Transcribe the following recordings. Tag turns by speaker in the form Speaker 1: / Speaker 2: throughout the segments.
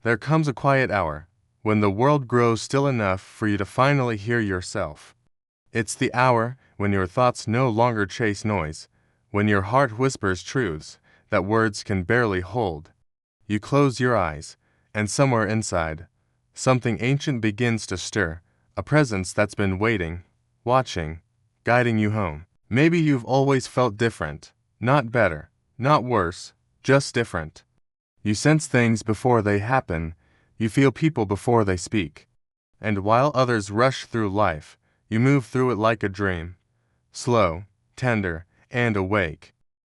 Speaker 1: There comes a quiet hour, when the world grows still enough for you to finally hear yourself. It's the hour when your thoughts no longer chase noise, when your heart whispers truths that words can barely hold. You close your eyes, and somewhere inside, something ancient begins to stir, a presence that's been waiting, watching, guiding you home. Maybe you've always felt different, not better, not worse, just different. You sense things before they happen, you feel people before they speak. And while others rush through life, you move through it like a dream, slow, tender, and awake.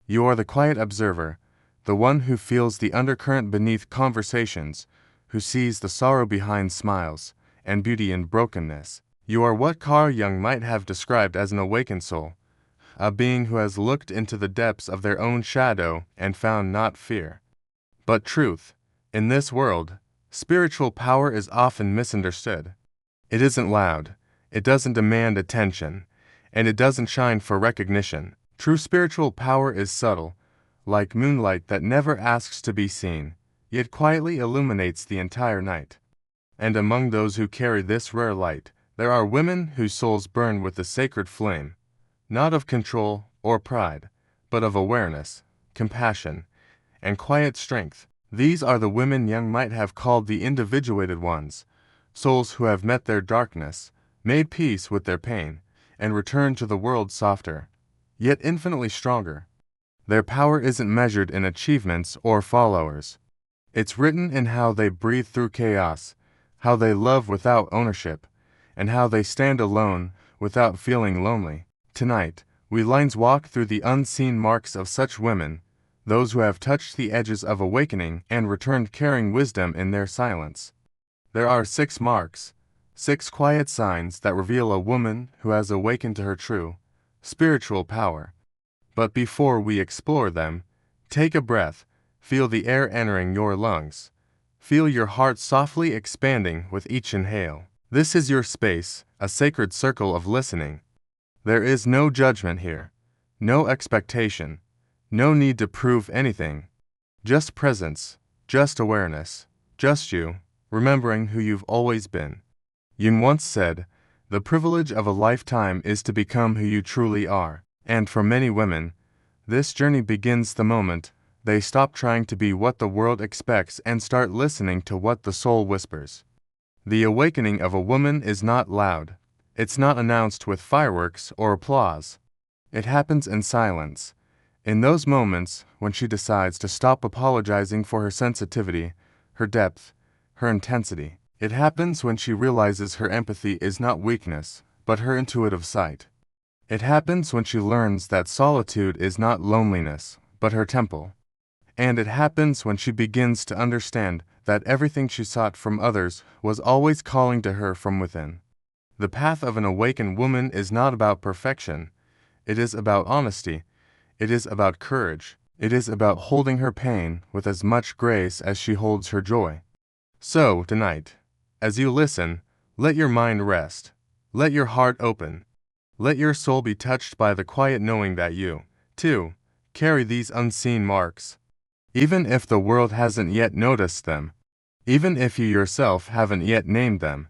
Speaker 1: You are the quiet observer, the one who feels the undercurrent beneath conversations, who sees the sorrow behind smiles, and beauty in brokenness. You are what Carl Jung might have described as an awakened soul, a being who has looked into the depths of their own shadow and found not fear, but truth. In this world, spiritual power is often misunderstood. It isn't loud, it doesn't demand attention, and it doesn't shine for recognition. True spiritual power is subtle, like moonlight that never asks to be seen, yet quietly illuminates the entire night. And among those who carry this rare light, there are women whose souls burn with the sacred flame, not of control or pride, but of awareness, compassion, and quiet strength. These are the women Jung might have called the individuated ones, souls who have met their darkness, made peace with their pain, and returned to the world softer, yet infinitely stronger. Their power isn't measured in achievements or followers. It's written in how they breathe through chaos, how they love without ownership, and how they stand alone without feeling lonely. Tonight, we lines walk through the unseen marks of such women, those who have touched the edges of awakening and returned carrying wisdom in their silence. There are 6 marks, 6 quiet signs that reveal a woman who has awakened to her true, spiritual power. But before we explore them, take a breath, feel the air entering your lungs. Feel your heart softly expanding with each inhale. This is your space, a sacred circle of listening. There is no judgment here, no expectation, no need to prove anything. Just presence, just awareness, just you, remembering who you've always been. Jung once said, "The privilege of a lifetime is to become who you truly are." And for many women, this journey begins the moment they stop trying to be what the world expects and start listening to what the soul whispers. The awakening of a woman is not loud. It's not announced with fireworks or applause. It happens in silence, in those moments when she decides to stop apologizing for her sensitivity, her depth, her intensity. It happens when she realizes her empathy is not weakness, but her intuitive sight. It happens when she learns that solitude is not loneliness, but her temple. And it happens when she begins to understand that everything she sought from others was always calling to her from within. The path of an awakened woman is not about perfection. It is about honesty. It is about courage. It is about holding her pain with as much grace as she holds her joy. So, tonight, as you listen, let your mind rest. Let your heart open. Let your soul be touched by the quiet knowing that you, too, carry these unseen marks. Even if the world hasn't yet noticed them, even if you yourself haven't yet named them,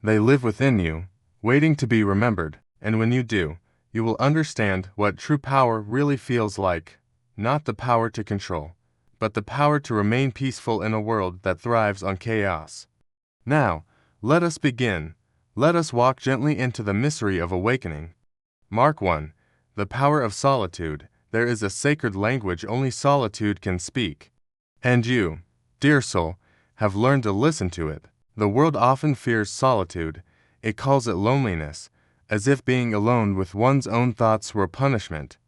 Speaker 1: they live within you, waiting to be remembered, and when you do, you will understand what true power really feels like, not the power to control, but the power to remain peaceful in a world that thrives on chaos. Now, let us begin. Let us walk gently into the mystery of awakening. Mark 1. The power of solitude. There is a sacred language only solitude can speak. And you, dear soul, have learned to listen to it. The world often fears solitude. It calls it loneliness, as if being alone with one's own thoughts were punishment.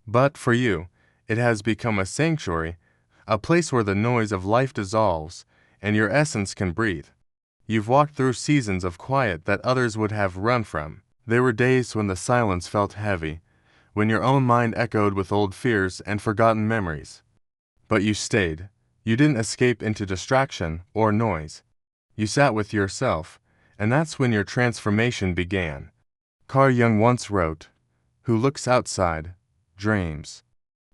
Speaker 1: But for you, it has become a sanctuary, a place where the noise of life dissolves, and your essence can breathe. You've walked through seasons of quiet that others would have run from. There were days when the silence felt heavy, when your own mind echoed with old fears and forgotten memories. But you stayed. You didn't escape into distraction or noise. You sat with yourself, and that's when your transformation began. Carl Jung once wrote, "Who looks outside, dreams.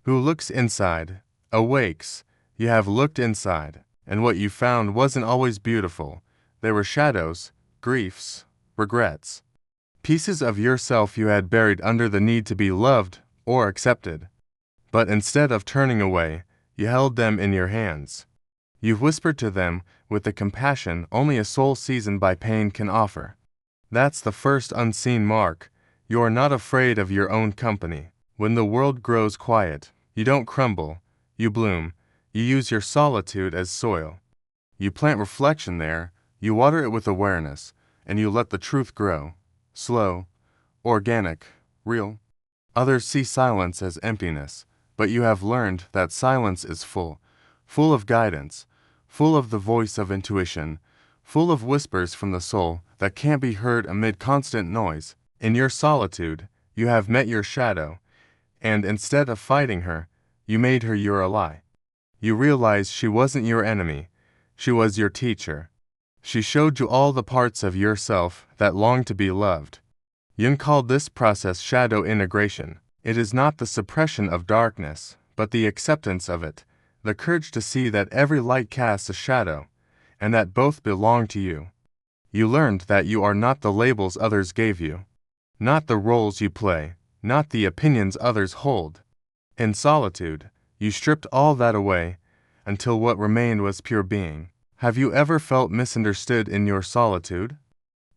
Speaker 1: Who looks inside, awakes." You have looked inside. And what you found wasn't always beautiful. There were shadows, griefs, regrets. Pieces of yourself you had buried under the need to be loved or accepted. But instead of turning away, you held them in your hands. You whispered to them with the compassion only a soul seasoned by pain can offer. That's the first unseen mark. You are not afraid of your own company. When the world grows quiet, you don't crumble, you bloom. You use your solitude as soil. You plant reflection there, you water it with awareness, and you let the truth grow. Slow, organic, real. Others see silence as emptiness, but you have learned that silence is full of guidance, full of the voice of intuition, full of whispers from the soul that can't be heard amid constant noise. In your solitude, you have met your shadow, and instead of fighting her, you made her your ally. You realized she wasn't your enemy, she was your teacher. She showed you all the parts of yourself that longed to be loved. Jung called this process shadow integration. It is not the suppression of darkness, but the acceptance of it, the courage to see that every light casts a shadow, and that both belong to you. You learned that you are not the labels others gave you, not the roles you play, not the opinions others hold. In solitude, you stripped all that away, until what remained was pure being. Have you ever felt misunderstood in your solitude?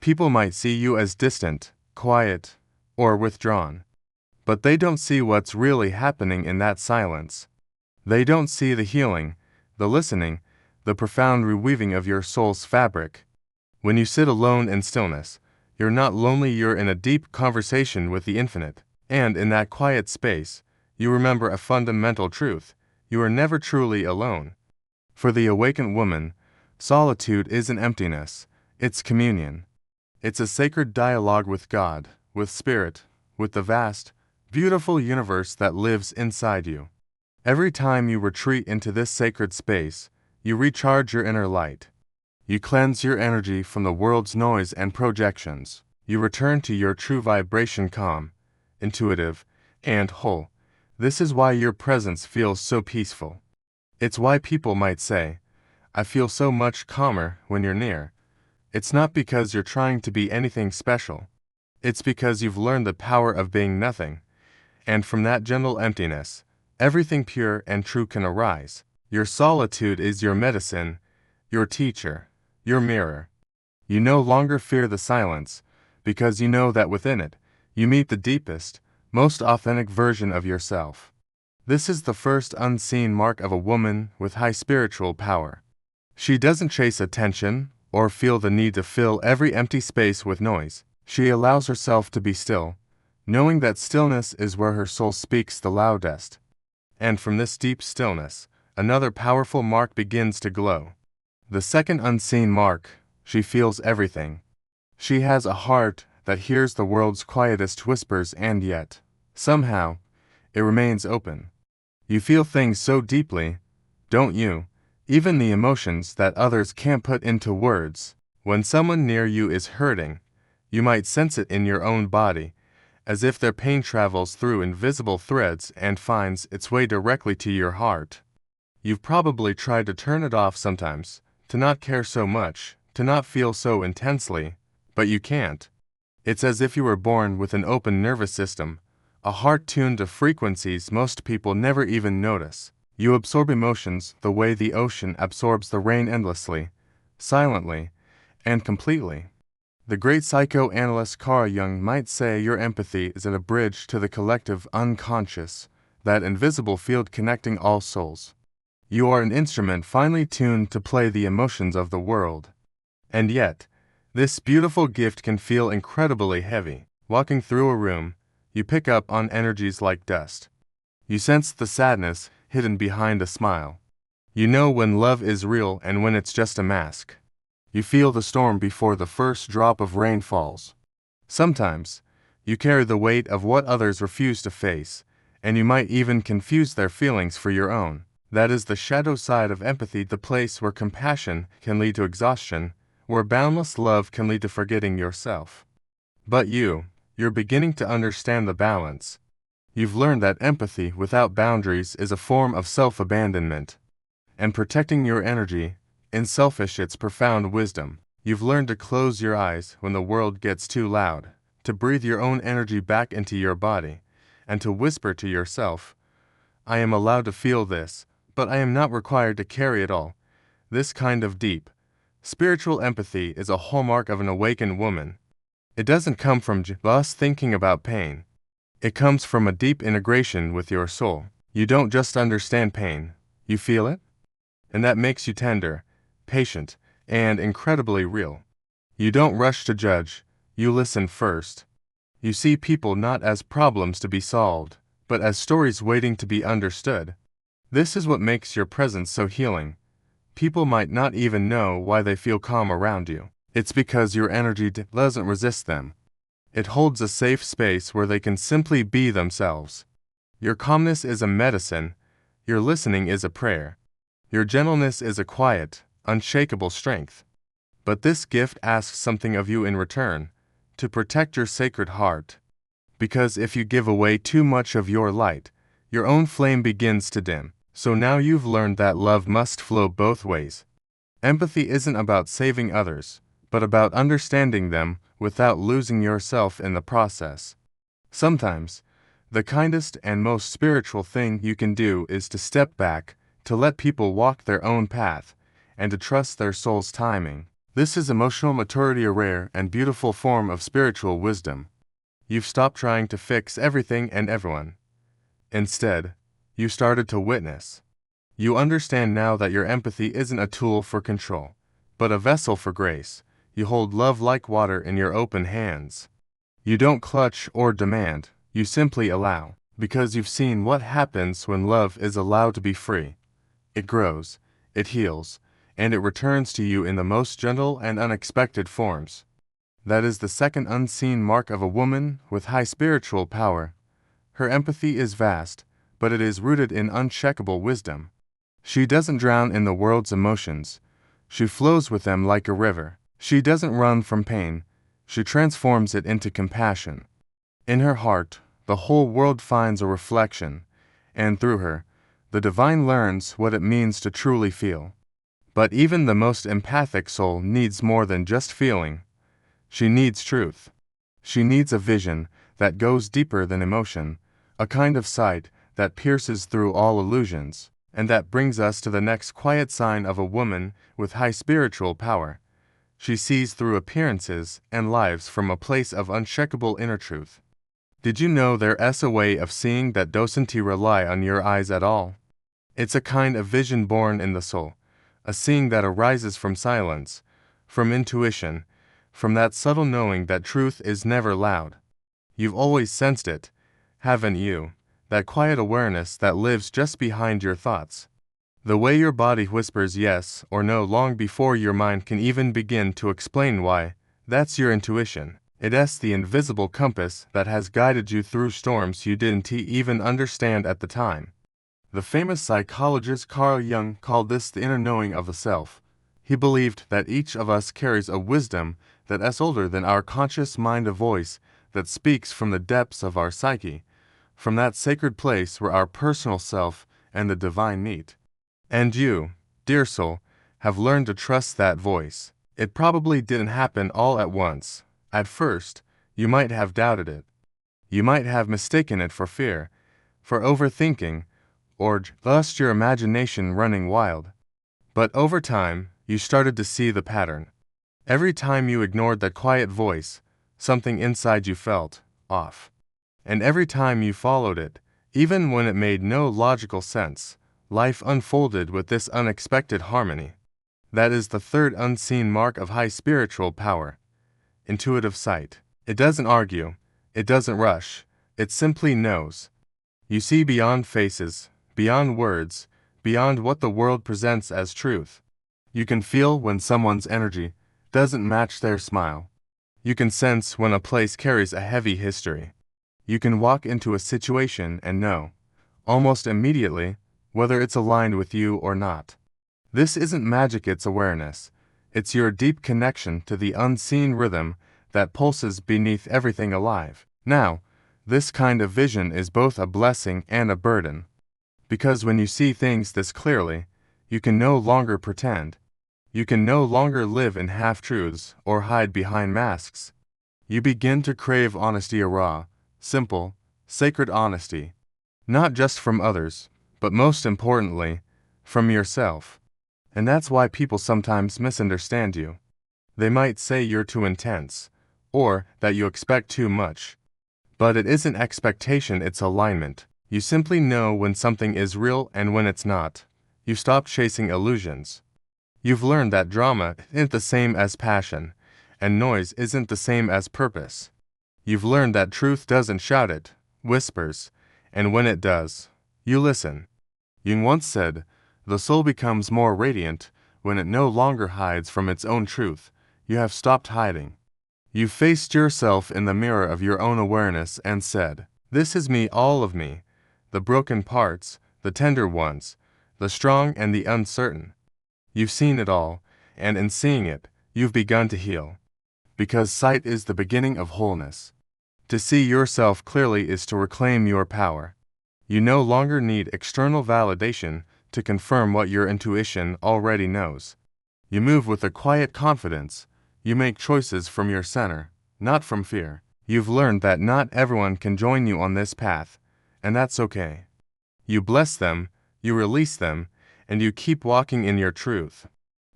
Speaker 1: People might see you as distant, quiet, or withdrawn. But they don't see what's really happening in that silence. They don't see the healing, the listening, the profound reweaving of your soul's fabric. When you sit alone in stillness, you're not lonely, you're in a deep conversation with the infinite. And in that quiet space, you remember a fundamental truth: you are never truly alone. For the awakened woman, solitude isn't emptiness, it's communion. It's a sacred dialogue with God, with Spirit, with the vast, beautiful universe that lives inside you. Every time you retreat into this sacred space, you recharge your inner light. You cleanse your energy from the world's noise and projections. You return to your true vibration, calm, intuitive, and whole. This is why your presence feels so peaceful. It's why people might say, "I feel so much calmer when you're near." It's not because you're trying to be anything special. It's because you've learned the power of being nothing. And from that gentle emptiness, everything pure and true can arise. Your solitude is your medicine, your teacher, your mirror. You no longer fear the silence, because you know that within it, you meet the deepest, most authentic version of yourself. This is the first unseen mark of a woman with high spiritual power. She doesn't chase attention or feel the need to fill every empty space with noise. She allows herself to be still, knowing that stillness is where her soul speaks the loudest. And from this deep stillness, another powerful mark begins to glow. The second unseen mark: she feels everything. She has a heart that hears the world's quietest whispers, and yet, somehow, it remains open. You feel things so deeply, don't you? Even the emotions that others can't put into words. When someone near you is hurting, you might sense it in your own body, as if their pain travels through invisible threads and finds its way directly to your heart. You've probably tried to turn it off sometimes, to not care so much, to not feel so intensely, but you can't. It's as if you were born with an open nervous system, a heart tuned to frequencies most people never even notice. You absorb emotions the way the ocean absorbs the rain, endlessly, silently, and completely. The great psychoanalyst Carl Jung might say your empathy is a bridge to the collective unconscious, that invisible field connecting all souls. You are an instrument finely tuned to play the emotions of the world. And yet, this beautiful gift can feel incredibly heavy. Walking through a room, you pick up on energies like dust. You sense the sadness hidden behind a smile. You know when love is real and when it's just a mask. You feel the storm before the first drop of rain falls. Sometimes, you carry the weight of what others refuse to face, and you might even confuse their feelings for your own. That is the shadow side of empathy, the place where compassion can lead to exhaustion, where boundless love can lead to forgetting yourself. But you're beginning to understand the balance. You've learned that empathy without boundaries is a form of self-abandonment. And protecting your energy In selfish, it's profound wisdom. You've learned to close your eyes when the world gets too loud, to breathe your own energy back into your body, and to whisper to yourself, I am allowed to feel this, but I am not required to carry it all. This kind of deep, spiritual empathy is a hallmark of an awakened woman. It doesn't come from just thinking about pain. It comes from a deep integration with your soul. You don't just understand pain, you feel it? And that makes you tender, patient, and incredibly real. You don't rush to judge, you listen first. You see people not as problems to be solved, but as stories waiting to be understood. This is what makes your presence so healing. People might not even know why they feel calm around you. It's because your energy doesn't resist them. It holds a safe space where they can simply be themselves. Your calmness is a medicine, your listening is a prayer. Your gentleness is a quiet, unshakable strength. But this gift asks something of you in return, to protect your sacred heart. Because if you give away too much of your light, your own flame begins to dim. So now you've learned that love must flow both ways. Empathy isn't about saving others, but about understanding them without losing yourself in the process. Sometimes, the kindest and most spiritual thing you can do is to step back, to let people walk their own path, and to trust their soul's timing. This is emotional maturity, a rare and beautiful form of spiritual wisdom. You've stopped trying to fix everything and everyone. Instead, you started to witness. You understand now that your empathy isn't a tool for control, but a vessel for grace. You hold love like water in your open hands. You don't clutch or demand, you simply allow, because you've seen what happens when love is allowed to be free. It grows, it heals, and it returns to you in the most gentle and unexpected forms. That is the second unseen mark of a woman with high spiritual power. Her empathy is vast, but it is rooted in uncheckable wisdom. She doesn't drown in the world's emotions. She flows with them like a river. She doesn't run from pain. She transforms it into compassion. In her heart, the whole world finds a reflection, and through her, the divine learns what it means to truly feel. But even the most empathic soul needs more than just feeling. She needs truth. She needs a vision that goes deeper than emotion, a kind of sight that pierces through all illusions. And that brings us to the next quiet sign of a woman with high spiritual power. She sees through appearances and lives from a place of unshakable inner truth. Did you know there's a way of seeing that doesn't rely on your eyes at all? It's a kind of vision born in the soul, a seeing that arises from silence, from intuition, from that subtle knowing that truth is never loud. You've always sensed it, haven't you? That quiet awareness that lives just behind your thoughts. The way your body whispers yes or no long before your mind can even begin to explain why. That's your intuition. It's the invisible compass that has guided you through storms you didn't even understand at the time. The famous psychologist Carl Jung called this the inner knowing of the self. He believed that each of us carries a wisdom that is older than our conscious mind, a voice that speaks from the depths of our psyche, from that sacred place where our personal self and the divine meet. And you, dear soul, have learned to trust that voice. It probably didn't happen all at once. At first, you might have doubted it. You might have mistaken it for fear, for overthinking, or just your imagination running wild. But over time, you started to see the pattern. Every time you ignored that quiet voice, something inside you felt off. And every time you followed it, even when it made no logical sense, life unfolded with this unexpected harmony. That is the third unseen mark of high spiritual power. Intuitive sight. It doesn't argue. It doesn't rush. It simply knows. You see beyond faces, beyond words, beyond what the world presents as truth. You can feel when someone's energy doesn't match their smile. You can sense when a place carries a heavy history. You can walk into a situation and know, almost immediately, whether it's aligned with you or not. This isn't magic, it's awareness. It's your deep connection to the unseen rhythm that pulses beneath everything alive. Now, this kind of vision is both a blessing and a burden. Because when you see things this clearly, you can no longer pretend. You can no longer live in half-truths or hide behind masks. You begin to crave honesty, a raw, simple, sacred honesty. Not just from others, but most importantly, from yourself. And that's why people sometimes misunderstand you. They might say you're too intense, or that you expect too much. But it isn't expectation, it's alignment. You simply know when something is real and when it's not. You stop chasing illusions. You've learned that drama isn't the same as passion, and noise isn't the same as purpose. You've learned that truth doesn't shout, it whispers, and when it does, you listen. Jung once said, "The soul becomes more radiant when it no longer hides from its own truth." You have stopped hiding. You've faced yourself in the mirror of your own awareness and said, "This is me, all of me, the broken parts, the tender ones, the strong and the uncertain." You've seen it all, and in seeing it, you've begun to heal. Because sight is the beginning of wholeness. To see yourself clearly is to reclaim your power. You no longer need external validation to confirm what your intuition already knows. You move with a quiet confidence. You make choices from your center, not from fear. You've learned that not everyone can join you on this path, and that's okay. You bless them, you release them, and you keep walking in your truth.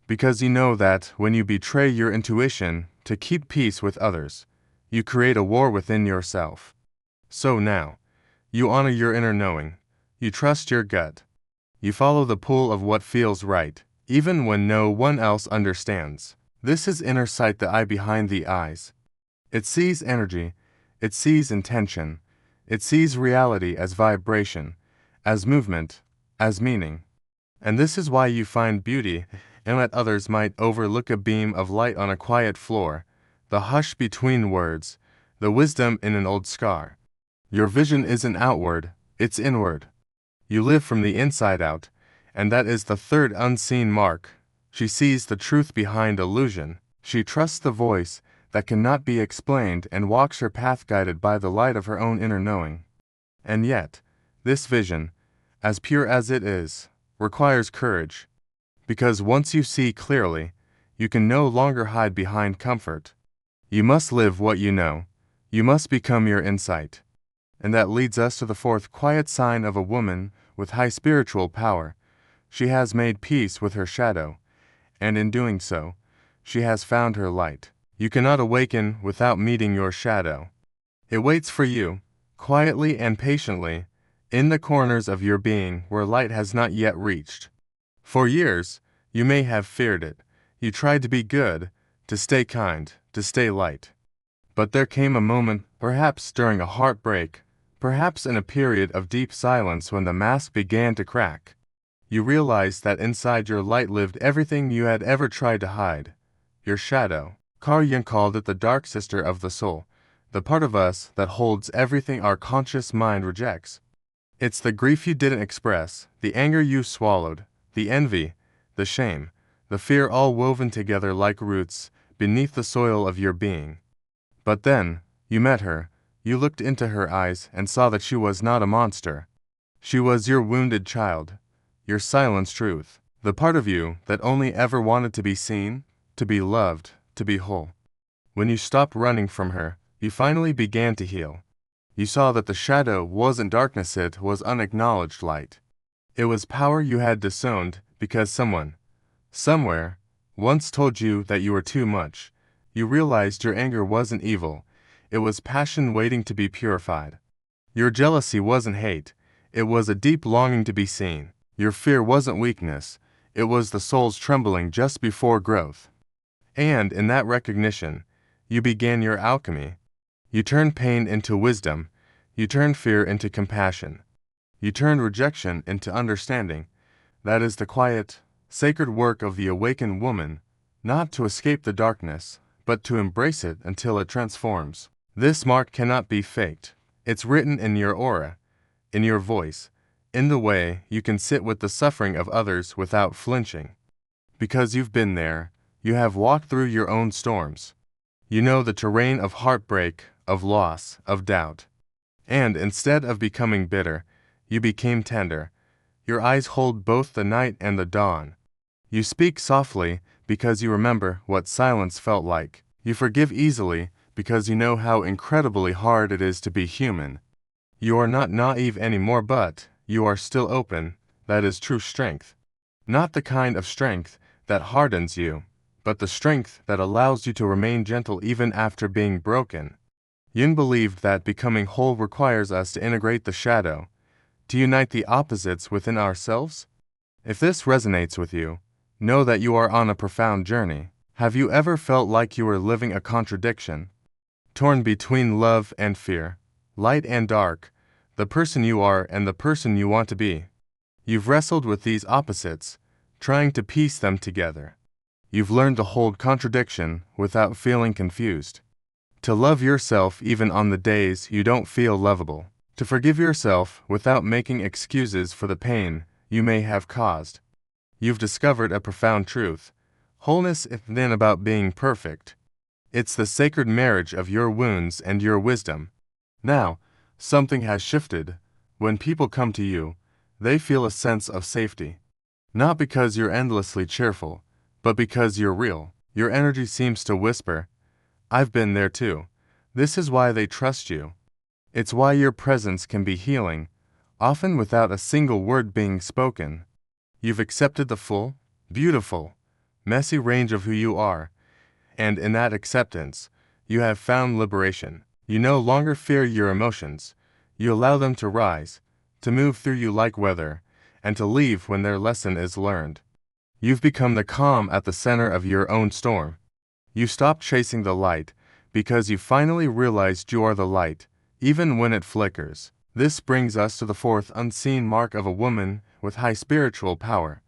Speaker 1: Because you know that when you betray your intuition to keep peace with others, you create a war within yourself. So now, you honor your inner knowing. You trust your gut. You follow the pull of what feels right, even when no one else understands. This is inner sight, the eye behind the eyes. It sees energy, it sees intention, it sees reality as vibration, as movement, as meaning. And this is why you find beauty in what others might overlook: a beam of light on a quiet floor, the hush between words, the wisdom in an old scar. Your vision isn't outward, it's inward. You live from the inside out, and that is the third unseen mark. She sees the truth behind illusion. She trusts the voice that cannot be explained and walks her path guided by the light of her own inner knowing. And yet, this vision, as pure as it is, requires courage. Because once you see clearly, you can no longer hide behind comfort. You must live what you know. You must become your insight. And that leads us to the fourth quiet sign of a woman with high spiritual power. She has made peace with her shadow, and in doing so, she has found her light. You cannot awaken without meeting your shadow. It waits for you, quietly and patiently, in the corners of your being where light has not yet reached. For years, you may have feared it. You tried to be good, to stay kind, to stay light. But there came a moment, perhaps during a heartbreak, perhaps in a period of deep silence, when the mask began to crack. You realized that inside your light lived everything you had ever tried to hide. Your shadow. Carl Jung called it the dark sister of the soul, the part of us that holds everything our conscious mind rejects. It's the grief you didn't express, the anger you swallowed, the envy, the shame, the fear, all woven together like roots beneath the soil of your being. But then, you met her, you looked into her eyes and saw that she was not a monster. She was your wounded child, your silenced truth, the part of you that only ever wanted to be seen, to be loved, to be whole. When you stopped running from her, you finally began to heal. You saw that the shadow wasn't darkness, it was unacknowledged light. It was power you had disowned because someone, somewhere, once told you that you were too much. You realized your anger wasn't evil, it was passion waiting to be purified. Your jealousy wasn't hate, it was a deep longing to be seen. Your fear wasn't weakness, it was the soul's trembling just before growth. And in that recognition, you began your alchemy. You turned pain into wisdom, you turned fear into compassion. You turned rejection into understanding. That is the quiet, sacred work of the awakened woman, not to escape the darkness, but to embrace it until it transforms. This mark cannot be faked. It's written in your aura, in your voice, in the way you can sit with the suffering of others without flinching. Because you've been there, you have walked through your own storms. You know the terrain of heartbreak, of loss, of doubt. And instead of becoming bitter, you became tender. Your eyes hold both the night and the dawn. You speak softly because you remember what silence felt like. You forgive easily because you know how incredibly hard it is to be human. You are not naive anymore, but you are still open. That is true strength. Not the kind of strength that hardens you, but the strength that allows you to remain gentle even after being broken. Jung believed that becoming whole requires us to integrate the shadow, to unite the opposites within ourselves. If this resonates with you, know that you are on a profound journey. Have you ever felt like you were living a contradiction? Torn between love and fear, light and dark, the person you are and the person you want to be. You've wrestled with these opposites, trying to piece them together. You've learned to hold contradiction without feeling confused. To love yourself even on the days you don't feel lovable. To forgive yourself without making excuses for the pain you may have caused. You've discovered a profound truth. Wholeness isn't about being perfect. It's the sacred marriage of your wounds and your wisdom. Now, something has shifted. When people come to you, they feel a sense of safety. Not because you're endlessly cheerful, but because you're real. Your energy seems to whisper, "I've been there too." This is why they trust you. It's why your presence can be healing, often without a single word being spoken. You've accepted the full, beautiful, messy range of who you are, and in that acceptance, you have found liberation. You no longer fear your emotions. You allow them to rise, to move through you like weather, and to leave when their lesson is learned. You've become the calm at the center of your own storm. You stopped chasing the light because you finally realized you are the light, even when it flickers. This brings us to the fourth unseen mark of a woman with high spiritual power.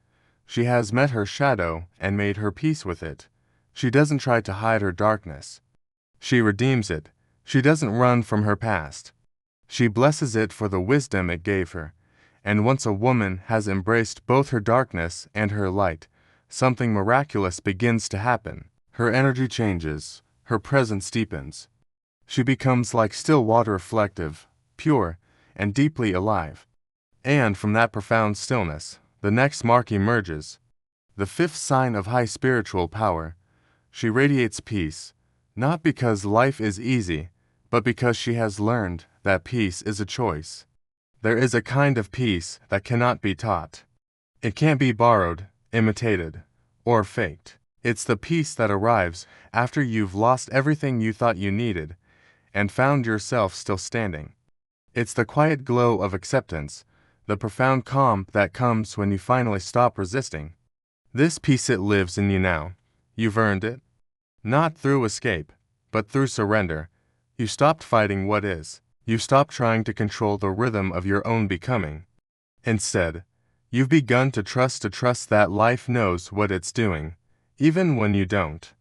Speaker 1: She has met her shadow and made her peace with it. She doesn't try to hide her darkness. She redeems it. She doesn't run from her past. She blesses it for the wisdom it gave her. And once a woman has embraced both her darkness and her light, something miraculous begins to happen. Her energy changes. Her presence deepens. She becomes like still water, reflective, pure, and deeply alive. And from that profound stillness, the next mark emerges. The fifth sign of high spiritual power. She radiates peace, not because life is easy, but because she has learned that peace is a choice. There is a kind of peace that cannot be taught. It can't be borrowed, imitated, or faked. It's the peace that arrives after you've lost everything you thought you needed and found yourself still standing. It's the quiet glow of acceptance, the profound calm that comes when you finally stop resisting. This peace, it lives in you now. You've earned it. Not through escape, but through surrender. You stopped fighting what is. You stopped trying to control the rhythm of your own becoming. Instead, you've begun to trust that life knows what it's doing, even when you don't.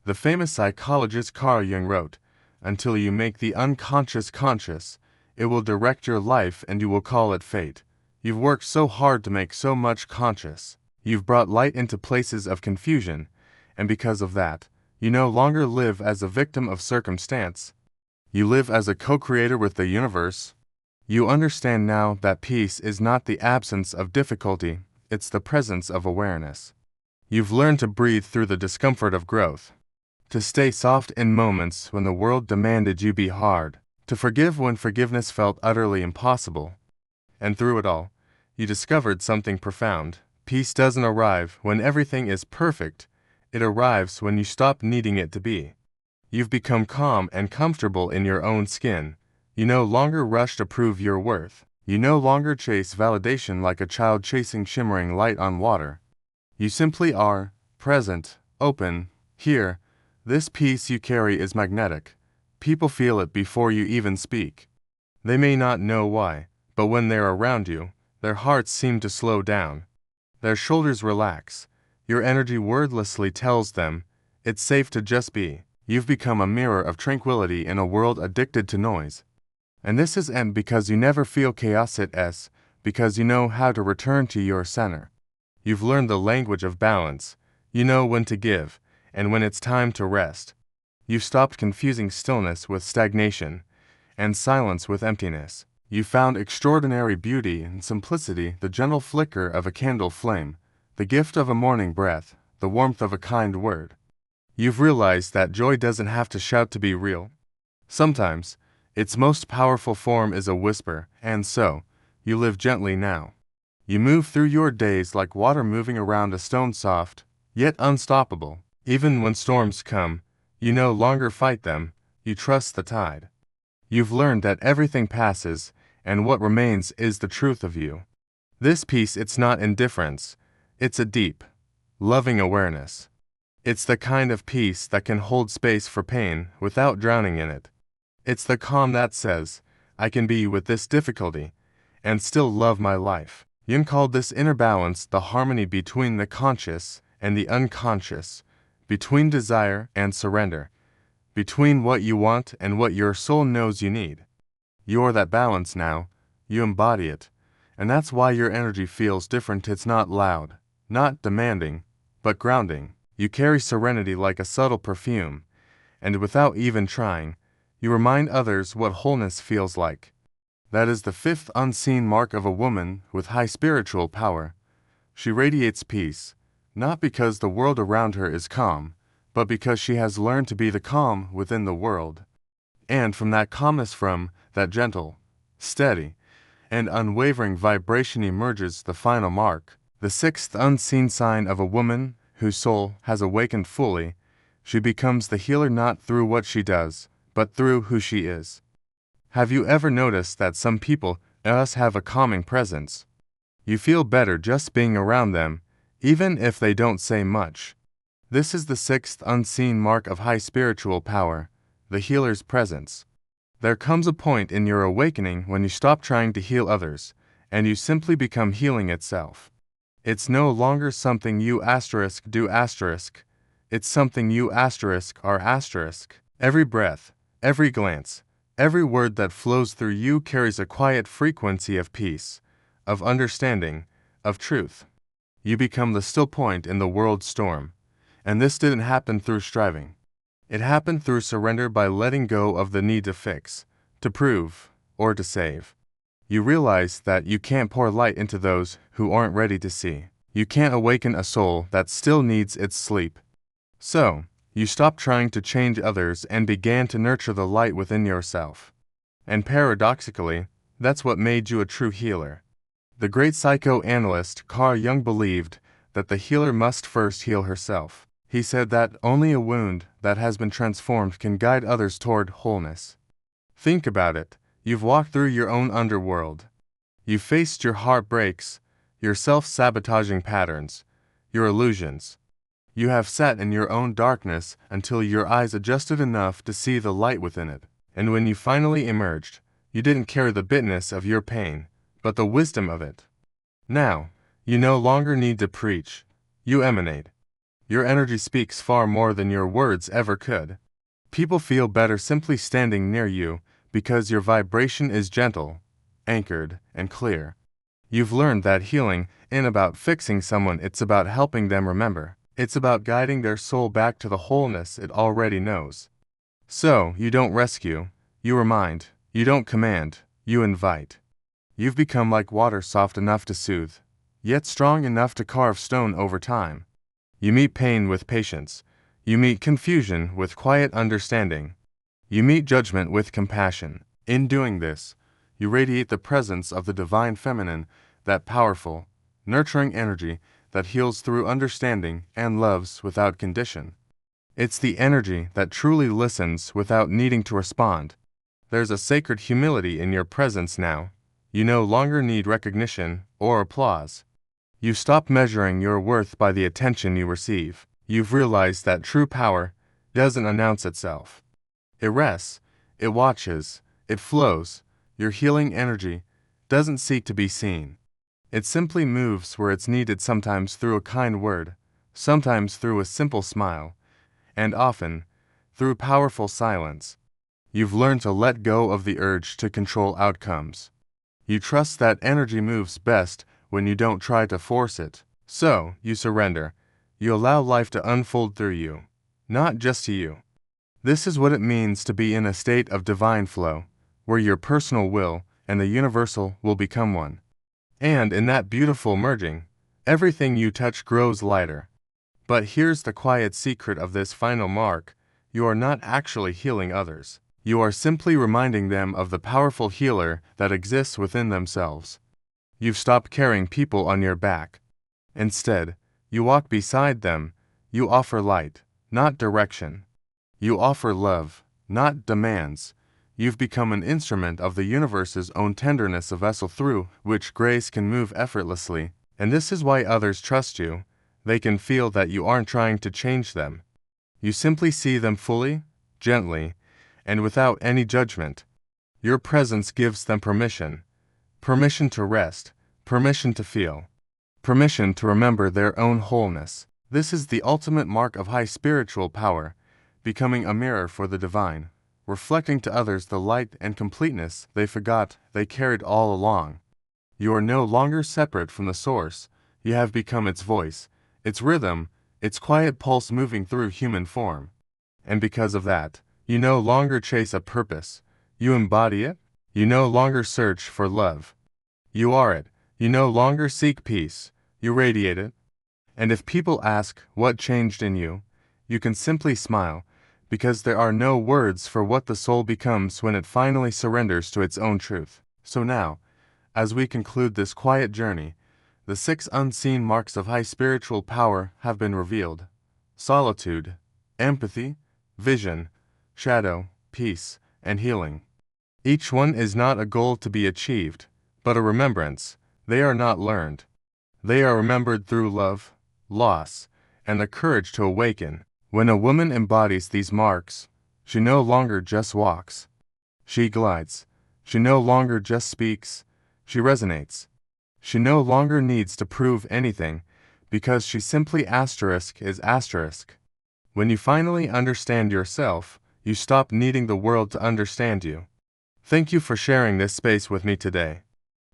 Speaker 1: The famous psychologist Carl Jung wrote, "Until you make the unconscious conscious, it will direct your life and you will call it fate." You've worked so hard to make so much conscious. You've brought light into places of confusion, and because of that, you no longer live as a victim of circumstance. You live as a co-creator with the universe. You understand now that peace is not the absence of difficulty, it's the presence of awareness. You've learned to breathe through the discomfort of growth, to stay soft in moments when the world demanded you be hard, to forgive when forgiveness felt utterly impossible. And through it all, you discovered something profound. Peace doesn't arrive when everything is perfect. It arrives when you stop needing it to be. You've become calm and comfortable in your own skin. You no longer rush to prove your worth. You no longer chase validation like a child chasing shimmering light on water. You simply are, present, open, here. This peace you carry is magnetic. People feel it before you even speak. They may not know why, but when they're around you, their hearts seem to slow down. Their shoulders relax. Your energy wordlessly tells them, it's safe to just be. You've become a mirror of tranquility in a world addicted to noise. And this is because you never feel chaos, it's because you know how to return to your center. You've learned the language of balance. You know when to give, and when it's time to rest. You've stopped confusing stillness with stagnation, and silence with emptiness. You found extraordinary beauty in simplicity, the gentle flicker of a candle flame, the gift of a morning breath, the warmth of a kind word. You've realized that joy doesn't have to shout to be real. Sometimes, its most powerful form is a whisper, and so, you live gently now. You move through your days like water moving around a stone, soft, yet unstoppable. Even when storms come, you no longer fight them, you trust the tide. You've learned that everything passes, and what remains is the truth of you. This peace, it's not indifference, it's a deep, loving awareness. It's the kind of peace that can hold space for pain without drowning in it. It's the calm that says, I can be with this difficulty, and still love my life. Jung called this inner balance the harmony between the conscious and the unconscious, between desire and surrender, between what you want and what your soul knows you need. You're that balance now, you embody it, and that's why your energy feels different. It's not loud, not demanding, but grounding. You carry serenity like a subtle perfume, and without even trying, you remind others what wholeness feels like. That is the fifth unseen mark of a woman with high spiritual power. She radiates peace, not because the world around her is calm, but because she has learned to be the calm within the world. And from that calmness, from that gentle, steady, and unwavering vibration emerges the final mark, the sixth unseen sign of a woman whose soul has awakened fully. She becomes the healer not through what she does, but through who she is. Have you ever noticed that some people have a calming presence? You feel better just being around them, even if they don't say much. This is the sixth unseen mark of high spiritual power, the healer's presence. There comes a point in your awakening when you stop trying to heal others, and you simply become healing itself. It's no longer something you do it's something you are. Every breath, every glance, every word that flows through you carries a quiet frequency of peace, of understanding, of truth. You become the still point in the world's storm. And this didn't happen through striving. It happened through surrender, by letting go of the need to fix, to prove, or to save. You realize that you can't pour light into those who aren't ready to see. You can't awaken a soul that still needs its sleep. So, you stopped trying to change others and began to nurture the light within yourself. And paradoxically, that's what made you a true healer. The great psychoanalyst Carl Jung believed that the healer must first heal herself. He said that only a wound that has been transformed can guide others toward wholeness. Think about it. You've walked through your own underworld. You've faced your heartbreaks, your self-sabotaging patterns, your illusions. You have sat in your own darkness until your eyes adjusted enough to see the light within it. And when you finally emerged, you didn't carry the bitterness of your pain, but the wisdom of it. Now, you no longer need to preach. You emanate. Your energy speaks far more than your words ever could. People feel better simply standing near you because your vibration is gentle, anchored, and clear. You've learned that healing isn't about fixing someone, it's about helping them remember. It's about guiding their soul back to the wholeness it already knows. So, you don't rescue, you remind. You don't command, you invite. You've become like water, soft enough to soothe, yet strong enough to carve stone over time. You meet pain with patience. You meet confusion with quiet understanding. You meet judgment with compassion. In doing this, you radiate the presence of the divine feminine, that powerful, nurturing energy that heals through understanding and loves without condition. It's the energy that truly listens without needing to respond. There's a sacred humility in your presence now. You no longer need recognition or applause. You stop measuring your worth by the attention you receive. You've realized that true power doesn't announce itself. It rests, it watches, it flows. Your healing energy doesn't seek to be seen. It simply moves where it's needed, sometimes through a kind word, sometimes through a simple smile, and often through powerful silence. You've learned to let go of the urge to control outcomes. You trust that energy moves best when you don't try to force it. So, you surrender. You allow life to unfold through you, not just to you. This is what it means to be in a state of divine flow, where your personal will and the universal will become one. And in that beautiful merging, everything you touch grows lighter. But here's the quiet secret of this final mark: you are not actually healing others. You are simply reminding them of the powerful healer that exists within themselves. You've stopped carrying people on your back. Instead, you walk beside them. You offer light, not direction. You offer love, not demands. You've become an instrument of the universe's own tenderness, a vessel through which grace can move effortlessly. And this is why others trust you. They can feel that you aren't trying to change them. You simply see them fully, gently, and without any judgment. Your presence gives them permission. Permission to rest, permission to feel, permission to remember their own wholeness. This is the ultimate mark of high spiritual power, becoming a mirror for the divine, reflecting to others the light and completeness they forgot they carried all along. You are no longer separate from the source. You have become its voice, its rhythm, its quiet pulse moving through human form. And because of that, you no longer chase a purpose. You embody it. You no longer search for love. You are it. You no longer seek peace. You radiate it. And if people ask what changed in you, you can simply smile, because there are no words for what the soul becomes when it finally surrenders to its own truth. So now, as we conclude this quiet journey, the 6 unseen marks of high spiritual power have been revealed: solitude, empathy, vision, shadow, peace, and healing. Each one is not a goal to be achieved, but a remembrance. They are not learned. They are remembered through love, loss, and the courage to awaken. When a woman embodies these marks, she no longer just walks. She glides. She no longer just speaks. She resonates. She no longer needs to prove anything, because she simply is asterisk. When you finally understand yourself, you stop needing the world to understand you. Thank you for sharing this space with me today.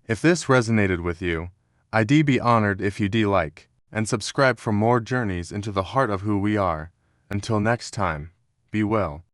Speaker 1: If this resonated with you, I'd be honored if you'd like and subscribe for more journeys into the heart of who we are. Until next time, be well.